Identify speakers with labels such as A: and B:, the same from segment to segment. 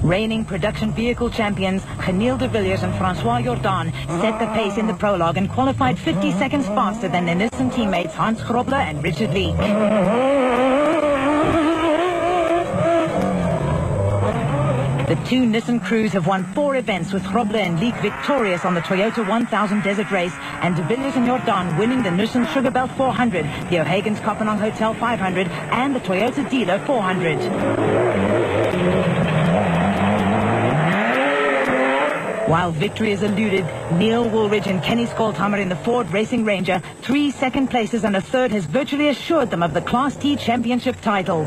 A: Reigning production vehicle champions Caledon de Villiers and Francois Jordan set the pace in the prologue and qualified 50 seconds faster than their Nissan teammates Hans Grobler and Richard Leek. The two Nissan crews have won 4 events, with Grobler and Leek victorious on the Toyota 1000 Desert Race and de Villiers and Jordan winning the Nissan Sugarbelt 400, the O'Hagan's Kopenhagen Hotel 500 and the Toyota Dealer 400. While victory is eluded, Neil Woolridge and Kenny Skolthammer in the Ford Racing Ranger, 3 second places and a third, has virtually assured them of the Class T championship title.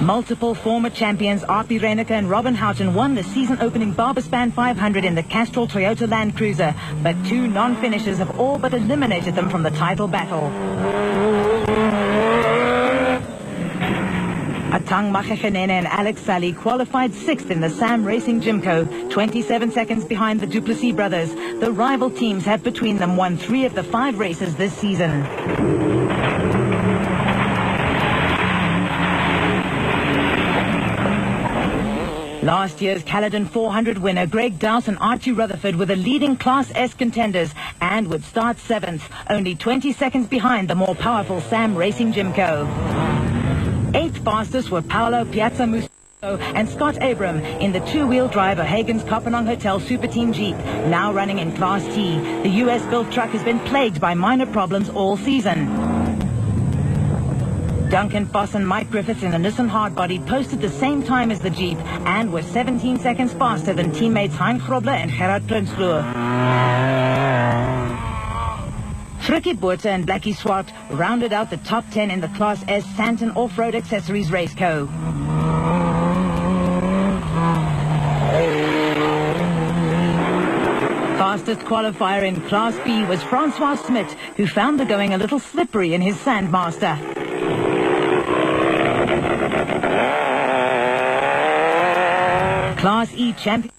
A: Multiple former champions Arpi Reineke and Robin Houghton won the season-opening Barbaspan 500 in the Castrol Toyota Land Cruiser, but 2 non-finishers have all but eliminated them from the title battle. Atang Makhekenene and Alex Sally qualified 6th in the Sam Racing Jimco, 27 seconds behind the Duplessis brothers. The rival teams have between them won 3 of the 5 races this season. Last year's Caledon 400 winner Greg Dowse and Archie Rutherford were the leading Class S contenders and would start 7th, only 20 seconds behind the more powerful Sam Racing Jimco. 8th fastest were Paolo Piazza Musso and Scott Abram in the 2-wheel drive O'Hagan's Kopenhagen Hotel Super Team Jeep, now running in Class T. The US-built truck has been plagued by minor problems all season. Duncan Foss and Mike Griffiths in the Nissan Hardbody posted the same time as the Jeep and were 17 seconds faster than teammates Hein Grobler and Gerard Prinsloo. Frikkie Botha and Blackie Swart rounded out the top 10 in the Class S Santon Off-Road Accessories Race Co. Fastest qualifier in Class B was Francois Smit, who found the going a little slippery in his Sandmaster. Class E championship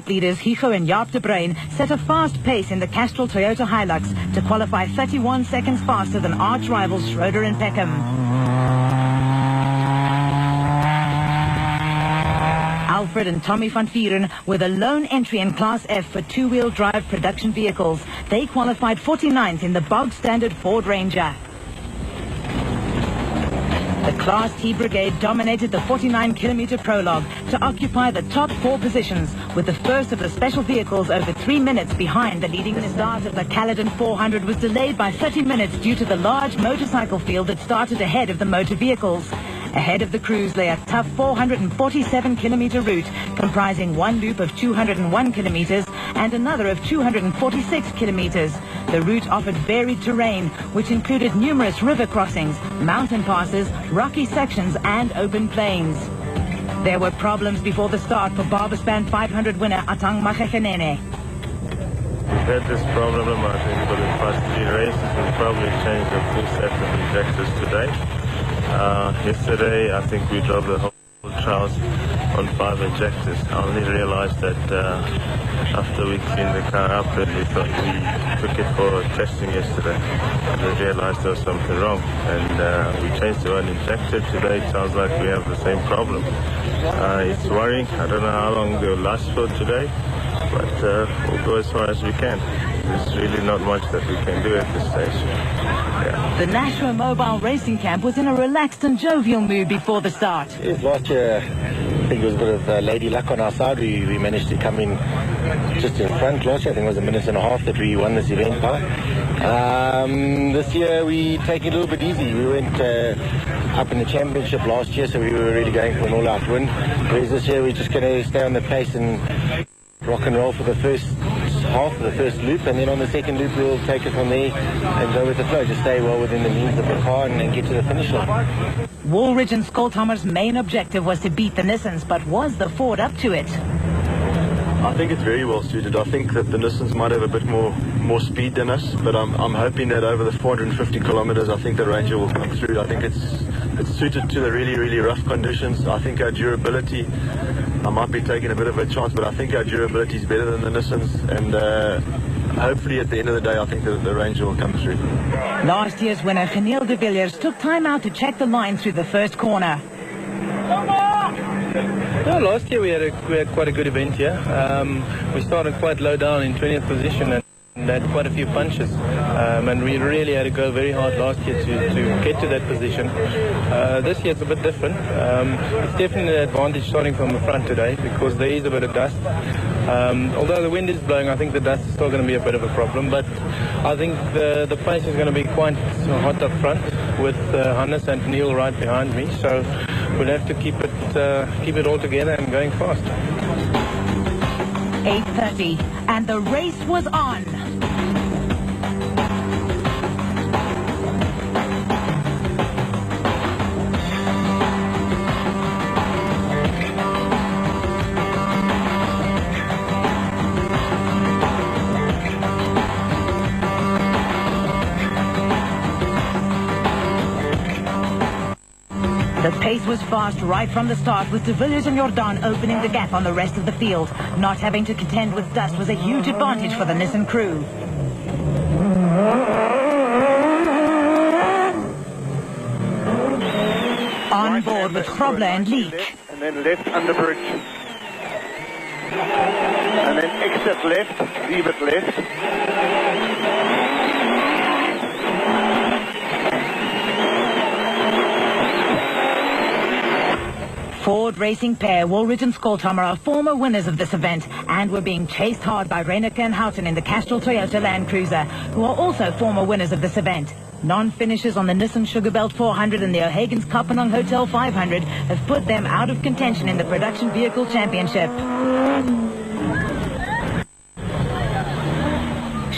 A: leaders Hugo and Jaap de Bruin set a fast pace in the Castrol Toyota Hilux to qualify 31 seconds faster than arch rivals Schroeder and Peckham. Alfred and Tommy van Vieren were the lone entry in Class F for 2-wheel drive production vehicles. They qualified 49th in the bog standard Ford Ranger. The Class T Brigade dominated the 49-kilometer prologue to occupy the top 4 positions, with the first of the special vehicles over 3 minutes behind the leading. The start of the Caledon 400 was delayed by 30 minutes due to the large motorcycle field that started ahead of the motor vehicles. Ahead of the crews lay a tough 447-kilometer route comprising one loop of 201 kilometers and another of 246 kilometers. The route offered varied terrain, which included numerous river crossings, mountain passes, rocky sections and open plains. There were problems before the start for Barbaspan 500 winner Atang Makhekenene.
B: We've had this problem, I think, for the past 3 races. We'll probably change the full set of injectors today. Yesterday, I think we drove the whole trials on 5 injectors. I only realized that after we cleaned the car up, that we thought we took it for testing yesterday. And we realized there was something wrong. And we changed to one injector. Today it sounds like we have the same problem. It's worrying. I don't know how long they'll last for today, but we'll go as far as we can. There's really not much that we can do at this stage. Yeah.
A: The Nashua Mobile Racing Camp was in a relaxed and jovial mood before the start.
C: Yes, last year, I think it was a bit of lady luck on our side. We managed to come in just in front last year. I think it was 1.5 minutes that we won this event by. This year, we take it a little bit easy. We went up in the championship last year, so we were really going for an all-out win. Whereas this year, we're just going to stay on the pace and rock and roll for the first half, the first loop, and then on the second loop we'll take it from there and go with the flow. Just stay well within the means of the car and get to the finish line.
A: Woolridge and Skolthammer's main objective was to beat the Nissans, but was the Ford up to it?
D: I think it's very well suited. I think that the Nissans might have a bit more speed than us, but I'm hoping that over the 450 kilometers, I think the Ranger will come through. I think it's suited to the really, really rough conditions. I think our durability, I might be taking a bit of a chance, but I think our durability is better than the Nissans, and hopefully at the end of the day, I think that the Ranger will come through.
A: Last year's winner, Caledon de Villiers, took time out to check the line through the first corner.
E: No, last year we had quite a good event here. We started quite low down in 20th position and had quite a few punches. And we really had to go very hard last year to get to that position. This year it's a bit different. It's definitely an advantage starting from the front today because there is a bit of dust. Although the wind is blowing, I think the dust is still going to be a bit of a problem. But I think the pace is going to be quite hot up front with Hannes and Neil right behind me. So we'll have to keep it all together and going fast.
A: 8:30, and the race was on. The pace was fast right from the start, with De Villiers and Jordan opening the gap on the rest of the field. Not having to contend with dust was a huge advantage for the Nissan crew. On board with Grobler and Leek.
F: And then left under bridge. And then exit left, leave it left.
A: Ford Racing pair Woolridge and Skolthammer are former winners of this event and were being chased hard by Reineke and Houghton in the Castrol Toyota Land Cruiser, who are also former winners of this event. Non-finishers on the Nissan Sugarbelt 400 and the O'Hagan's Kapanong Hotel 500 have put them out of contention in the Production Vehicle Championship.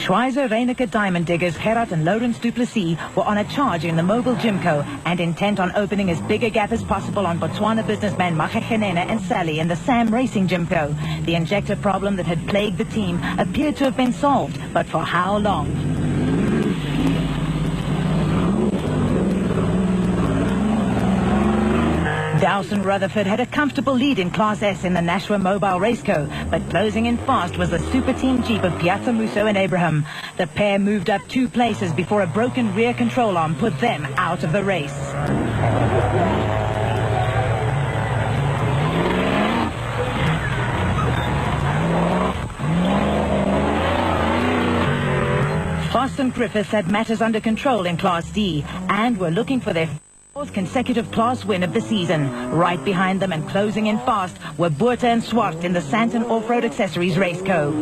A: Schweizer, Reineke, Diamond Diggers, Gerard and Lawrence Duplessis were on a charge in the Mobile Gymco and intent on opening as big a gap as possible on Botswana businessmen Makhekenena and Sally in the Sam Racing Gymco. The injector problem that had plagued the team appeared to have been solved, but for how long? Dowson Rutherford had a comfortable lead in Class S in the Nashua Mobile Raceco, but closing in fast was the Super Team Jeep of Piazza Musso and Abraham. The pair moved up 2 places before a broken rear control arm put them out of the race. Foss and Griffiths had matters under control in Class D and were looking for their 4th consecutive class win of the season. Right behind them and closing in fast were Boerta and Swart in the Santon Off-Road Accessories Raceco.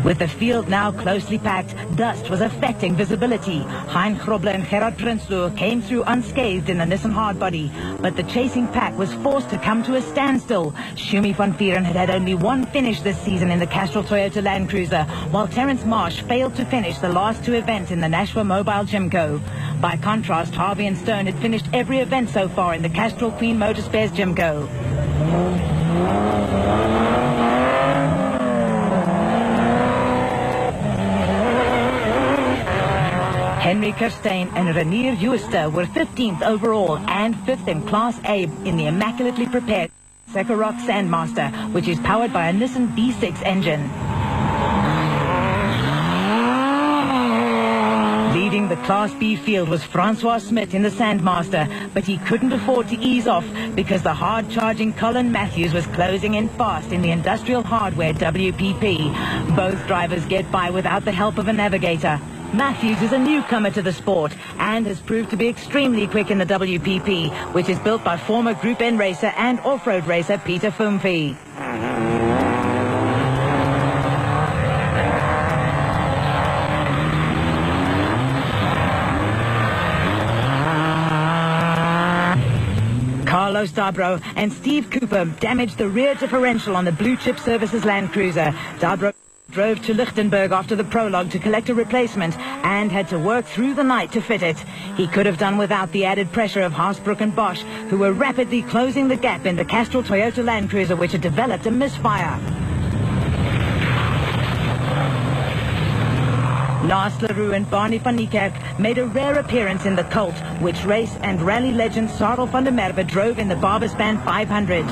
A: With the field now closely packed, dust was affecting visibility. Hein Grobler and Gerard Prinsloo came through unscathed in the Nissan hardbody, but the chasing pack was forced to come to a standstill. Schumi van Vieren had only one finish this season in the Castrol Toyota Land Cruiser, while Terence Marsh failed to finish the last 2 events in the Nashua Mobile Gymco. By contrast, Harvey and Stone had finished every event so far in the Castrol Queen Motorspares Gymco. Henry Kirstein and Renier Uester were 15th overall and 5th in Class A in the immaculately prepared Sekarok Sandmaster, which is powered by a Nissan B6 engine. Leading the Class B field was Francois Smith in the Sandmaster, but he couldn't afford to ease off because the hard-charging Colin Matthews was closing in fast in the Industrial Hardware WPP. Both drivers get by without the help of a navigator. Matthews is a newcomer to the sport and has proved to be extremely quick in the WPP, which is built by former Group N racer and off-road racer Peter Fumfi. Carlos Dabro and Steve Cooper damaged the rear differential on the Blue Chip Services Land Cruiser. Dabro drove to Lichtenberg after the prologue to collect a replacement and had to work through the night to fit it. He could have done without the added pressure of Haasbroek and Bosch, who were rapidly closing the gap in the Castrol Toyota Land Cruiser, which had developed a misfire. Lars Leroux and Barney van Niekerk made a rare appearance in the Colt, which race and rally legend Sarel van der Merwe drove in the Barberspan 500.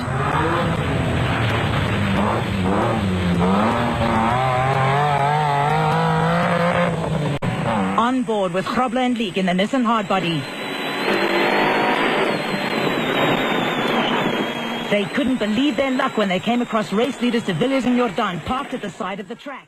A: On board with Grobler and Leek in the Nissan hardbody. They couldn't believe their luck when they came across race leaders de Villiers and Jordan parked at the side of the track.